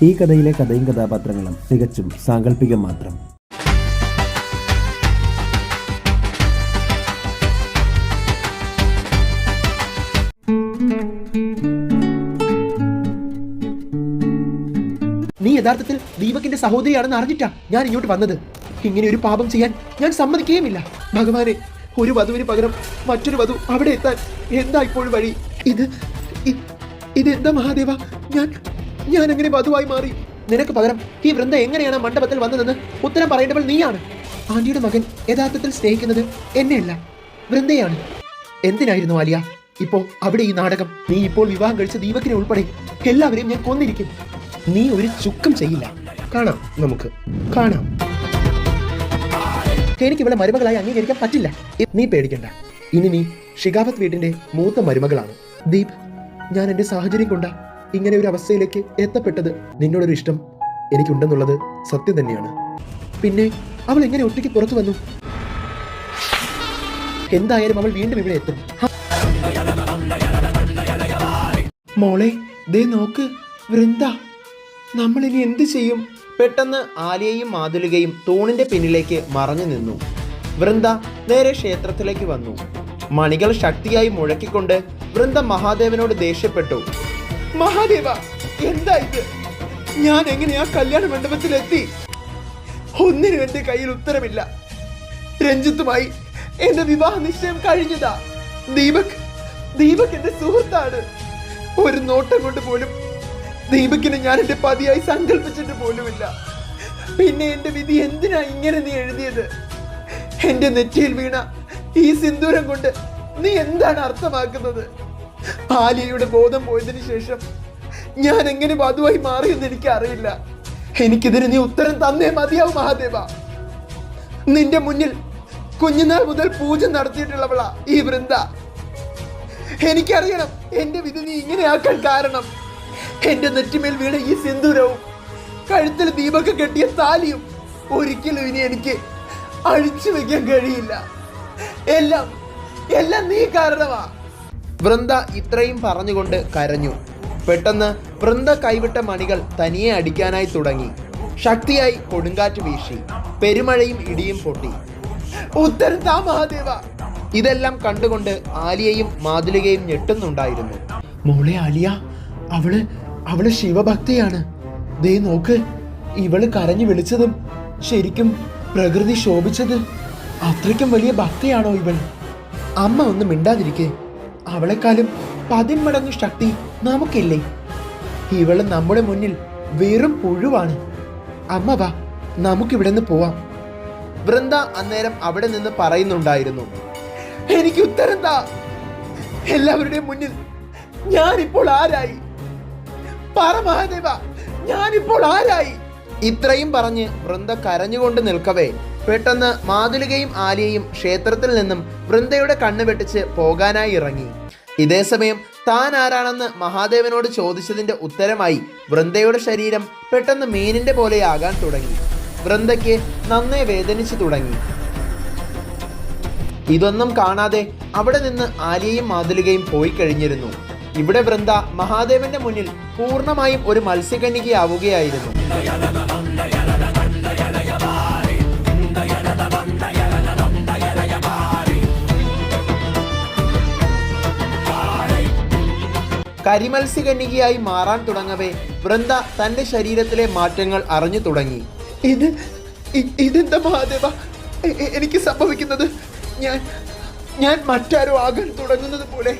ഈ കഥയിലെ കഥയും കഥാപാത്രങ്ങളും തികച്ചും സാങ്കല്പികം മാത്രം. നീ യഥാർത്ഥത്തിൽ ദീപകിന്റെ സഹോദരിയാണെന്ന് അറിഞ്ഞിട്ടാ ഞാൻ ഇങ്ങോട്ട് വന്നത്. ഇങ്ങനെ ഒരു പാപം ചെയ്യാൻ ഞാൻ സമ്മതിക്കുകയുമില്ല. ഭഗവാനെ, ഒരു വധുവിന് പകരം മറ്റൊരു വധു അവിടെ എത്താൻ എന്താ ഇപ്പോൾ വഴി? ഇതെന്താ മഹാദേവ? ഞാൻ എങ്ങനെ വധുവായി മാറി? നിനക്ക് പകരം ഈ വൃന്ദ എങ്ങനെയാണ് മണ്ഡപത്തിൽ വന്നതെന്ന് ഉത്തരം പറയേണ്ടവൾ നീയാണ്. ആന്റിയുടെ മകൻ യഥാർത്ഥത്തിൽ സ്നേഹിക്കുന്നത് എന്നെയല്ല, വൃന്ദയാണ്. എന്തിനായിരുന്നു ആലിയ ഇപ്പോ അവിടെ ഈ നാടകം? നീ ഇപ്പോൾ വിവാഹം കഴിച്ച ദീപകിനെ ഉൾപ്പെടെ എല്ലാവരെയും ഞാൻ കൊന്നിരിക്കും. നീ ഒരു ചുക്കം ചെയ്യില്ല. കാണാം, നമുക്ക് കാണാം. എനിക്ക് ഇവളെ മരുമകളായി അംഗീകരിക്കാൻ പറ്റില്ല. നീ പേടിക്കണ്ട. ഇനി നീ ഷിഗാവത്ത് വീടിന്റെ മൂത്ത മരുമകളാണ്. ദീപ്, ഞാൻ എന്റെ സാഹചര്യം കൊണ്ടാ ഇങ്ങനെ ഒരു അവസ്ഥയിലേക്ക് എത്തപ്പെട്ടത്. നിന്നോടൊരു ഇഷ്ടം എനിക്കുണ്ടെന്നുള്ളത് സത്യം തന്നെയാണ്. പിന്നെ അവൾ എങ്ങനെ ഒറ്റയ്ക്ക് പുറത്തു വന്നു? എന്തായാലും അവൾ വീണ്ടും ഇവിടെ എത്തും. മോളെ, ദേ നോക്ക്, വൃന്ദ. നമ്മൾ ഇനി എന്ത് ചെയ്യും? പെട്ടെന്ന് ആലിയയും മാതുലികയും തൂണിന്റെ പിന്നിലേക്ക് മറഞ്ഞു നിന്നു. വൃന്ദ നേരെ ക്ഷേത്രത്തിലേക്ക് വന്നു. മണികൾ ശക്തിയായി മുഴക്കിക്കൊണ്ട് വൃന്ദ മഹാദേവനോട് ദേഷ്യപ്പെട്ടു. മഹാദേവ, എന്താ ഇത്? ഞാൻ എങ്ങനെയാ കല്യാണ മണ്ഡപത്തിലെത്തി? ഒന്നിനും എന്റെ കയ്യിൽ ഉത്തരമില്ല. രഞ്ജിത്തുമായി എന്റെ വിവാഹ നിശ്ചയം കഴിഞ്ഞതാ. ദീപക് എന്റെ സുഹൃത്താണ്. ഒരു നോട്ടം കൊണ്ട് പോലും ദീപകിനെ ഞാൻ എന്റെ പതിയായി സങ്കല്പിച്ചിട്ട് പോലുമില്ല. പിന്നെ എന്റെ വിധി എന്തിനാ ഇങ്ങനെ നീ എഴുതിയത്? എന്റെ നെറ്റിയിൽ വീണ ഈ സിന്ദൂരം കൊണ്ട് നീ എന്താണ് അർത്ഥമാക്കുന്നത്? ആലിയയുടെ ബോധം പോയതിനു ശേഷം ഞാൻ എങ്ങനെ വധുവായി മാറിയെന്ന് എനിക്ക് അറിയില്ല. എനിക്കിതിന് നീ ഉത്തരം തന്നേ മതിയാവും മഹാദേവ. നിന്റെ മുന്നിൽ കുഞ്ഞുനാൾ മുതൽ പൂജ നടത്തിയിട്ടുള്ളവളാ ഈ വൃന്ദ. എനിക്കറിയണം എന്റെ വിധി നീ ഇങ്ങനെയാക്കാൻ കാരണം. എന്റെ നെറ്റിമേൽ വീണ ഈ സിന്ദൂരവും കഴുത്തിൽ ദീപക് കെട്ടിയ താലിയും ഒരിക്കലും ഇനി എനിക്ക് അഴിച്ചു വെക്കാൻ കഴിയില്ല. എല്ലാം നീ കാരണമാ. വൃന്ദ ഇത്രയും പറഞ്ഞുകൊണ്ട് കരഞ്ഞു. പെട്ടെന്ന് വൃന്ദ കൈവിട്ട മണികൾ തനിയെ അടിക്കാനായി തുടങ്ങി. ശക്തിയായി കൊടുങ്കാറ്റ് വീശി. പെരുമഴയും ഇടിയും പൊട്ടി. ഉത്തരം താ മഹാദേവ. ഇതെല്ലാം കണ്ടുകൊണ്ട് ആലിയയും മാതുലികയും ഞെട്ടുന്നുണ്ടായിരുന്നു. മോളെ ആലിയ, അവള് ശിവഭക്തിയാണ്. ദേ നോക്ക്, ഇവള് കരഞ്ഞു വിളിച്ചതും ശരിക്കും പ്രകൃതി ശോഭിച്ചത്. അത്രയ്ക്കും വലിയ ഭക്തിയാണോ ഇവൾ? അമ്മ ഒന്നും മിണ്ടാതിരിക്കേ. അവളെക്കാളും 10 മടങ്ങ് ശക്തി നമുക്കില്ലേ? ഇവള് നമ്മുടെ മുന്നിൽ വെറും പുഴുവാണ്. അമ്മ വാ, നമുക്കിവിടെ നിന്ന് പോവാം. വൃന്ദ അന്നേരം അവിടെ നിന്ന് പറയുന്നുണ്ടായിരുന്നു. എനിക്ക് ഉത്തരം താ. എല്ലാവരുടെയും മുന്നിൽ ഞാനിപ്പോൾ ആരായി? പറ മഹാദേവ, ഞാനിപ്പോൾ ആരായി? ഇത്രയും പറഞ്ഞ് വൃന്ദ കരഞ്ഞുകൊണ്ട് നിൽക്കവേ പെട്ടെന്ന് മാതുലികയും ആലിയയും ക്ഷേത്രത്തിൽ നിന്നും വൃന്ദയുടെ കണ്ണ് വെട്ടിച്ച് പോകാനായി ഇറങ്ങി. ഇതേസമയം താൻ ആരാണെന്ന് മഹാദേവനോട് ചോദിച്ചതിന്റെ ഉത്തരമായി വൃന്ദയുടെ ശരീരം പെട്ടെന്ന് മീനിന്റെ പോലെയാകാൻ തുടങ്ങി. വൃന്ദയ്ക്ക് നന്നേ വേദനിച്ചു തുടങ്ങി. ഇതൊന്നും കാണാതെ അവിടെ നിന്ന് ആലിയയും മാതുലികയും പോയി കഴിഞ്ഞിരുന്നു. ഇവിടെ വൃന്ദ മഹാദേവന്റെ മുന്നിൽ പൂർണ്ണമായും ഒരു മത്സ്യകന്യകയാവുകയായിരുന്നു. കരിമത്സ്യകന്യകയായി മാറാൻ തുടങ്ങവേ വൃന്ദ തന്റെ ശരീരത്തിലെ മാറ്റങ്ങൾ അറിഞ്ഞു തുടങ്ങി. ഇതെന്താ മഹാദേവ എനിക്ക് സംഭവിക്കുന്നത്? ഞാൻ മറ്റാരോ ആകാൻ തുടങ്ങുന്നത് പോലെ.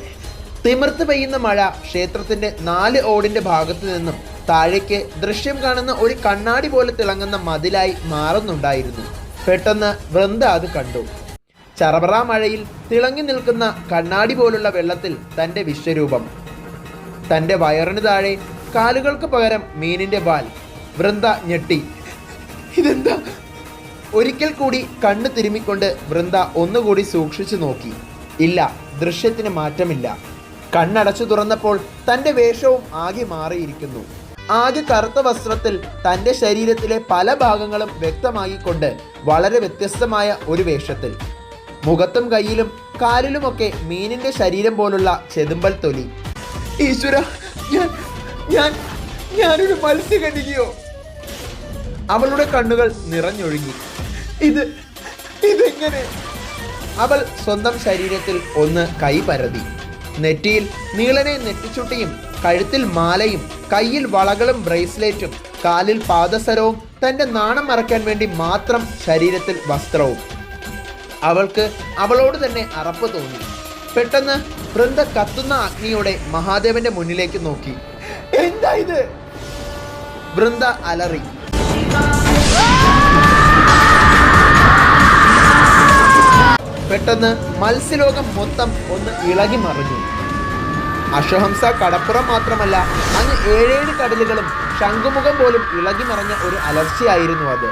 തിമിർത്ത് പെയ്യുന്ന മഴ ക്ഷേത്രത്തിന്റെ 4 ഓടിന്റെ ഭാഗത്തു നിന്നും താഴേക്ക് ദൃശ്യം കാണുന്ന ഒരു കണ്ണാടി പോലെ തിളങ്ങുന്ന മതിലായി മാറുന്നുണ്ടായിരുന്നു. പെട്ടെന്ന് വൃന്ദ അത് കണ്ടു. ചറപറ മഴയിൽ തിളങ്ങി നിൽക്കുന്ന കണ്ണാടി പോലുള്ള വെള്ളത്തിൽ തന്റെ വിശ്വരൂപം. തന്റെ വയറിന് താഴെ കാലുകൾക്ക് പകരം മീനിന്റെ വാൽ. വൃന്ദ ഞെട്ടി. ഇതെന്താ? ഒരിക്കൽ കൂടി കണ്ണു തിരുമ്മിക്കൊണ്ട് വൃന്ദ ഒന്നുകൂടി സൂക്ഷിച്ചു നോക്കി. ഇല്ല, ദൃശ്യത്തിന് മാറ്റമില്ല. കണ്ണടച്ചു തുറന്നപ്പോൾ തന്റെ വേഷവും ആകെ മാറിയിരിക്കുന്നു. ആകെ കറുത്ത വസ്ത്രത്തിൽ തന്റെ ശരീരത്തിലെ പല ഭാഗങ്ങളും വ്യക്തമാക്കിക്കൊണ്ട് വളരെ വ്യത്യസ്തമായ ഒരു വേഷത്തിൽ. മുഖത്തും കയ്യിലും കാലിലുമൊക്കെ മീനിന്റെ ശരീരം പോലുള്ള ചെതുമ്പൽ തൊലി. ഈശ്വര, ഞാനൊരു മത്സ്യകന്യകയോ? അവളുടെ കണ്ണുകൾ നിറഞ്ഞൊഴുകി. ഇതെങ്ങനെ? അവൾ സ്വന്തം ശരീരത്തിൽ ഒന്ന് കൈ പരതി. നെറ്റിയിൽ നീളനെ നെറ്റിച്ചുട്ടിയും കഴുത്തിൽ മാലയും കയ്യിൽ വളകളും ബ്രേസ്ലെറ്റും കാലിൽ പാദസരവും തന്റെ നാണം മറയ്ക്കാൻ വേണ്ടി മാത്രം ശരീരത്തിൽ വസ്ത്രവും. അവൾക്ക് അവളോട് തന്നെ അറപ്പ് തോന്നി. പെട്ടെന്ന് വൃന്ദ കത്തുന്ന അഗ്നിയോടെ മഹാദേവന്റെ മുന്നിലേക്ക് നോക്കി. എന്താ ഇത്? വൃന്ദ അലറി. പെട്ടെന്ന് മത്സ്യലോകം മൊത്തം ഒന്ന് ഇളകി മറിഞ്ഞു. അശ്വഹംസ കടപ്പുറം മാത്രമല്ല, അങ്ങ് 7 കടലുകളും ശംഖുമുഖം പോലും ഇളകി മറിഞ്ഞ ഒരു അലർച്ചയായിരുന്നു അത്.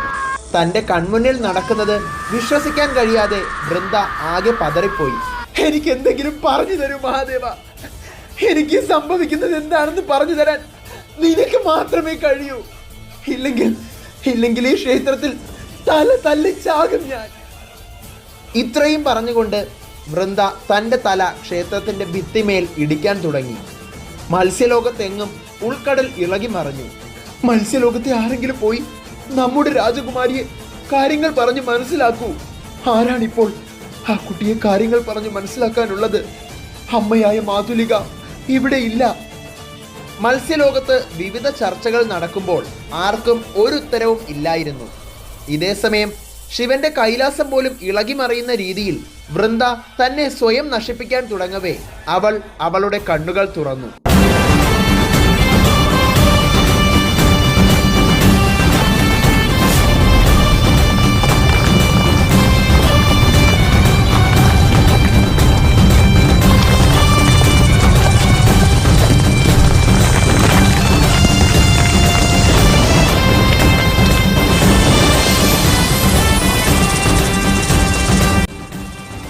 തന്റെ കൺമുന്നിൽ നടക്കുന്നത് വിശ്വസിക്കാൻ കഴിയാതെ വൃന്ദ ആകെ പതറിപ്പോയി. എനിക്ക് എന്തെങ്കിലും പറഞ്ഞു തരൂ മഹാദേവ. എനിക്ക് സംഭവിക്കുന്നത് എന്താണെന്ന് പറഞ്ഞു തരാൻ നിനക്ക് മാത്രമേ കഴിയൂ. ഇല്ലെങ്കിൽ ഈ ക്ഷേത്രത്തിൽ തല തല്ലിച്ചാകും ഞാൻ. ഇത്രയും പറഞ്ഞുകൊണ്ട് വൃന്ദ തന്റെ തല ക്ഷേത്രത്തിന്റെ ഭിത്തിമേൽ ഇടിക്കാൻ തുടങ്ങി. മത്സ്യലോകത്തെങ്ങും ഉൾക്കടൽ ഇളകി മറിഞ്ഞു. മത്സ്യലോകത്തെ ആരെങ്കിലും പോയി നമ്മുടെ രാജകുമാരിയെ കാര്യങ്ങൾ പറഞ്ഞു മനസ്സിലാക്കൂ. ആരാണിപ്പോൾ ആ കുട്ടിയെ കാര്യങ്ങൾ പറഞ്ഞു മനസ്സിലാക്കാനുള്ളത്? അമ്മയായ മാതുലിക ഇവിടെ ഇല്ല. മത്സ്യലോകത്ത് വിവിധ ചർച്ചകൾ നടക്കുമ്പോൾ ആർക്കും ഒരു ഉത്തരവും ഇല്ലായിരുന്നു. ഇതേസമയം ശിവന്റെ കൈലാസം പോലും ഇളകി മറിയുന്ന രീതിയിൽ വൃന്ദ തന്നെ സ്വയം നശിപ്പിക്കാൻ തുടങ്ങവേ അവൾ അവളുടെ കണ്ണുകൾ തുറന്നു.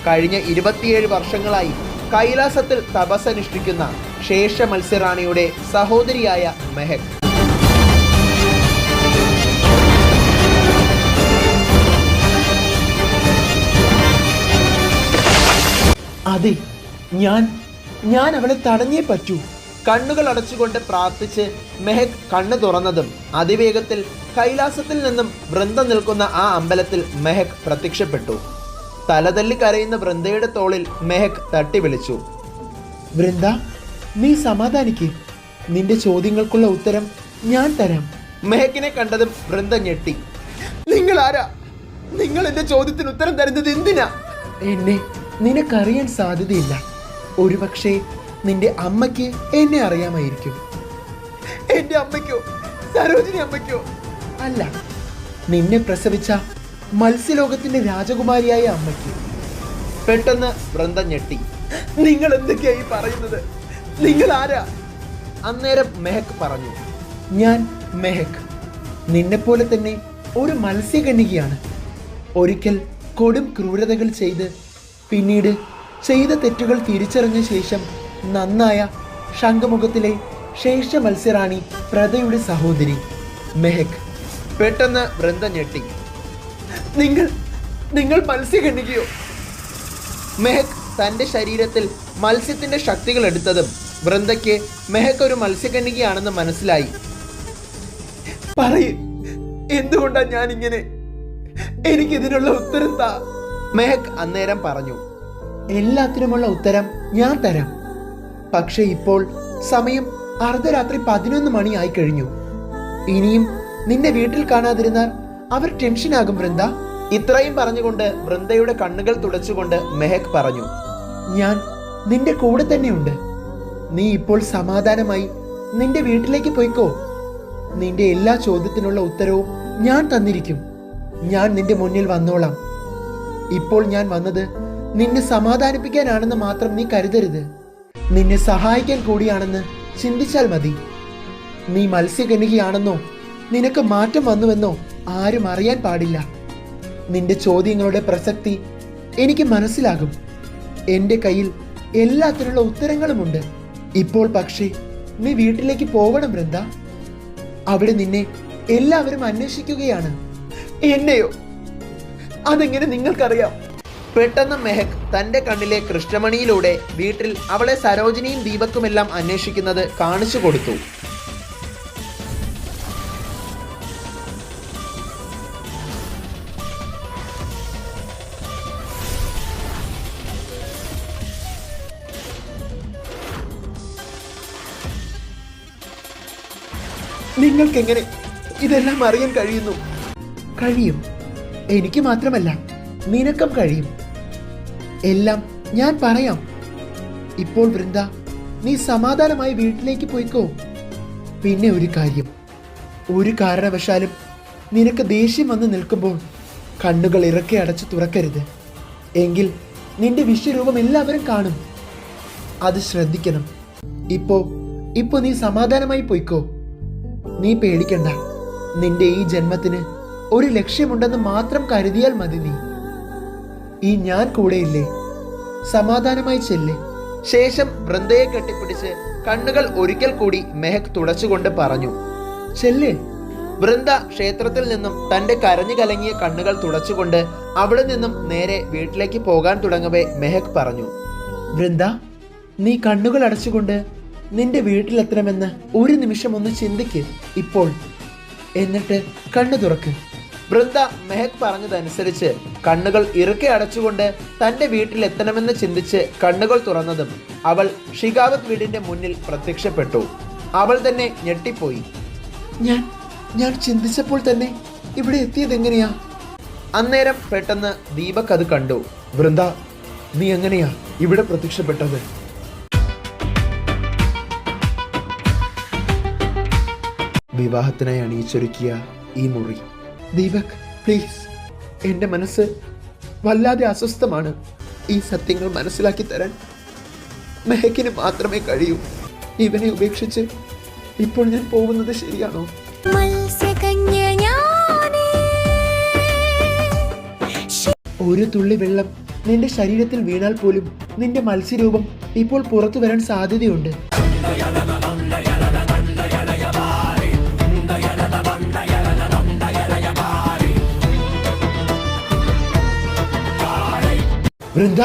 കഴിഞ്ഞ 27 വർഷങ്ങളായി കൈലാസത്തിൽ തപസ്സനുഷ്ഠിക്കുന്ന ശേഷ മത്സ്യറാണിയുടെ സഹോദരിയായ മെഹക്. അതെ, ഞാൻ അവളെ തടഞ്ഞേ പറ്റൂ. കണ്ണുകൾ അടച്ചുകൊണ്ട് പ്രാർത്ഥിച്ച് മെഹക് കണ്ണു തുറന്നതും അതിവേഗത്തിൽ കൈലാസത്തിൽ നിന്നും വൃന്ദ നിൽക്കുന്ന ആ അമ്പലത്തിൽ മെഹക് പ്രത്യക്ഷപ്പെട്ടു. തലതല്ലി കരയുന്ന വൃന്ദയുടെ തോളിൽ മെഹക് തട്ടി വിളിച്ചു. വൃന്ദ, നീ സമാധാനിക്ക്. നിന്റെ ചോദ്യങ്ങൾക്കുള്ള ഉത്തരം ഞാൻ തരാം. മെഹക്കിനെ കണ്ടതും വൃന്ദ ഞെട്ടി. നിങ്ങൾ ആരാ? നിങ്ങൾ എന്റെ ചോദ്യത്തിന് ഉത്തരം തരുന്നത് എന്തിനാ? എന്നെ നിനക്കറിയാൻ സാധ്യതയില്ല. ഒരുപക്ഷെ നിന്റെ അമ്മയ്ക്ക് എന്നെ അറിയാമായിരിക്കും. എന്റെ അമ്മയ്ക്കോ? സരോജിനി അമ്മയ്ക്കോ? അല്ല, നിന്നെ പ്രസവിച്ച മത്സ്യലോകത്തിന്റെ രാജകുമാരിയായ അമ്മയ്ക്ക്. പെട്ടെന്ന് വൃന്ദ ഞെട്ടി. നിങ്ങൾ എന്തൊക്കെയായി പറയുന്നത്? നിങ്ങൾ ആരാ? അന്നേരം മെഹക് പറഞ്ഞു. ഞാൻ മെഹക്, നിന്നെപ്പോലെ തന്നെ ഒരു മത്സ്യകന്യകയാണ്. ഒരിക്കൽ കൊടും ക്രൂരതകൾ ചെയ്ത് പിന്നീട് ചെയ്ത തെറ്റുകൾ തിരിച്ചറിഞ്ഞ ശേഷം നന്നായ ശംഖുമുഖത്തിലെ ശേഷ മത്സ്യറാണി പ്രതയുടെ സഹോദരി മെഹക്. പെട്ടെന്ന് വൃന്ദ ഞെട്ടി. നിങ്ങൾ മത്സ്യകന്യകയോ? മെഹക് തന്റെ ശരീരത്തിൽ മത്സ്യത്തിന്റെ ശക്തികൾ എടുത്തതും വൃന്ദയ്ക്ക് മെഹക് ഒരു മത്സ്യകന്യകയാണെന്ന് മനസ്സിലായി. പറയ്, എന്തുകൊണ്ടാ ഞാൻ ഇങ്ങനെ? എനിക്കിതിനുള്ള ഉത്തരം താ. മെഹക് അന്നേരം പറഞ്ഞു. എല്ലാത്തിനുമുള്ള ഉത്തരം ഞാൻ തരാം. പക്ഷെ ഇപ്പോൾ സമയം അർദ്ധരാത്രി 11 മണി ആയി കഴിഞ്ഞു. ഇനിയും നിന്റെ വീട്ടിൽ കാണാതിരുന്നാൽ അവർ ടെൻഷനാകും വൃന്ദ. ഇത്രയും പറഞ്ഞുകൊണ്ട് വൃന്ദയുടെ കണ്ണുകൾ തുടച്ചുകൊണ്ട് മെഹക് പറഞ്ഞു. ഞാൻ നിന്റെ കൂടെ തന്നെയുണ്ട്. നീ ഇപ്പോൾ സമാധാനമായി നിന്റെ വീട്ടിലേക്ക് പോയിക്കോ. നിന്റെ എല്ലാ ചോദ്യത്തിനുള്ള ഉത്തരവും ഞാൻ തന്നിരിക്കും. ഞാൻ നിന്റെ മുന്നിൽ വന്നോളാം. ഇപ്പോൾ ഞാൻ വന്നത് നിന്നെ സമാധാനിപ്പിക്കാനാണെന്ന് മാത്രം നീ കരുതരുത്. നിന്നെ സഹായിക്കാൻ കൂടിയാണെന്ന് ചിന്തിച്ചാൽ മതി. നീ മത്സ്യകന്യകയാണെന്നോ നിനക്ക് മാറ്റം വന്നുവെന്നോ ആരും അറിയാൻ പാടില്ല. നിന്റെ ചോദ്യങ്ങളുടെ പ്രസക്തി എനിക്ക് മനസ്സിലാകും. എൻ്റെ കയ്യിൽ എല്ലാത്തിനുള്ള ഉത്തരങ്ങളുമുണ്ട്. ഇപ്പോൾ പക്ഷേ നീ വീട്ടിലേക്ക് പോകണം വൃന്ദ. അവിടെ നിന്നെ എല്ലാവരും അന്വേഷിക്കുകയാണ്. എന്നെയോ? അതെങ്ങനെ നിങ്ങൾക്കറിയാം? പെട്ടെന്ന് മെഹക് തന്റെ കണ്ണിലെ കൃഷ്ണമണിയിലൂടെ വീട്ടിൽ അവളെ സരോജിനിയും ദീപക്കുമെല്ലാം അന്വേഷിക്കുന്നത് കാണിച്ചു കൊടുത്തു. നിങ്ങൾക്കെങ്ങനെ ഇതെല്ലാം അറിയാൻ കഴിയുന്നു? കഴിയും. എനിക്ക് മാത്രമല്ല, നിനക്കും കഴിയും. എല്ലാം ഞാൻ പറയാം. ഇപ്പോൾ വൃന്ദ, നീ സമാധാനമായി വീട്ടിലേക്ക് പോയിക്കോ. പിന്നെ ഒരു കാര്യം, ഒരു കാരണവശാലും നിനക്ക് ദേഷ്യം വന്ന് നിൽക്കുമ്പോൾ കണ്ണുകൾ ഇറക്കി അടച്ചു തുറക്കരുത്. എങ്കിൽ നിന്റെ വിശ്വരൂപം എല്ലാവരും കാണും. അത് ശ്രദ്ധിക്കണം. ഇപ്പോ നീ സമാധാനമായി പോയിക്കോ. നീ പേടിക്കണ്ട. നിന്റെ ഈ ജന്മത്തിന് ഒരു ലക്ഷ്യമുണ്ടെന്ന് മാത്രം കരുതിയാൽ മതി. നീ ഈ ഞാൻ കൂടെയില്ലേ? സമാധാനമായി ചെല്ല്. ശേഷം വൃന്ദയെ കെട്ടിപ്പിടിച്ച് കണ്ണുകൾ ഒരിക്കൽ കൂടി മെഹക് തുടച്ചുകൊണ്ട് പറഞ്ഞു, ചെല്ല്. വൃന്ദ ക്ഷേത്രത്തിൽ നിന്നും തന്റെ കരഞ്ഞു കലങ്ങിയ കണ്ണുകൾ തുടച്ചുകൊണ്ട് അവിടെ നിന്നും നേരെ വീട്ടിലേക്ക് പോകാൻ തുടങ്ങവേ മെഹക് പറഞ്ഞു, വൃന്ദ, നീ കണ്ണുകൾ അടച്ചുകൊണ്ട് നിന്റെ വീട്ടിലെത്തണമെന്ന് ഒരു നിമിഷം ഒന്ന് ചിന്തിക്ക് ഇപ്പോൾ. എന്നിട്ട് കണ്ണു തുറക്ക്. വൃന്ദ മെഹക് പറഞ്ഞതനുസരിച്ച് കണ്ണുകൾ ഇറുക്കെ അടച്ചുകൊണ്ട് തന്റെ വീട്ടിലെത്തണമെന്ന് ചിന്തിച്ച് കണ്ണുകൾ തുറന്നതും അവൾ ഷികാവത് വീടിന്റെ മുന്നിൽ പ്രത്യക്ഷപ്പെട്ടു. അവൾ തന്നെ ഞെട്ടിപ്പോയി. ഞാൻ ചിന്തിച്ചപ്പോൾ തന്നെ ഇവിടെ എത്തിയത് എങ്ങനെയാ? അന്നേരം പെട്ടെന്ന് ദീപക് അത് കണ്ടു. വൃന്ദ, നീ എങ്ങനെയാ ഇവിടെ പ്രത്യക്ഷപ്പെട്ടത്? വിവാഹത്തിനായി അണിയിച്ചൊരുക്കിയ ഈ മുറി. ദീപക്, പ്ലീസ്, എൻ്റെ മനസ്സ് വല്ലാതെ അസ്വസ്ഥമാണ്. ഈ സത്യങ്ങൾ മനസ്സിലാക്കി തരാൻ മെഹക്കിന് മാത്രമേ കഴിയൂ. ഇവനെ ഉപേക്ഷിച്ച് ഇപ്പോൾ ഞാൻ പോകുന്നത് ശരിയാണോ? ഒരു തുള്ളി വെള്ളം നിന്റെ ശരീരത്തിൽ വീണാൽ പോലും നിന്റെ മത്സ്യരൂപം ഇപ്പോൾ പുറത്തു വരാൻ സാധ്യതയുണ്ട്. വൃന്ദ,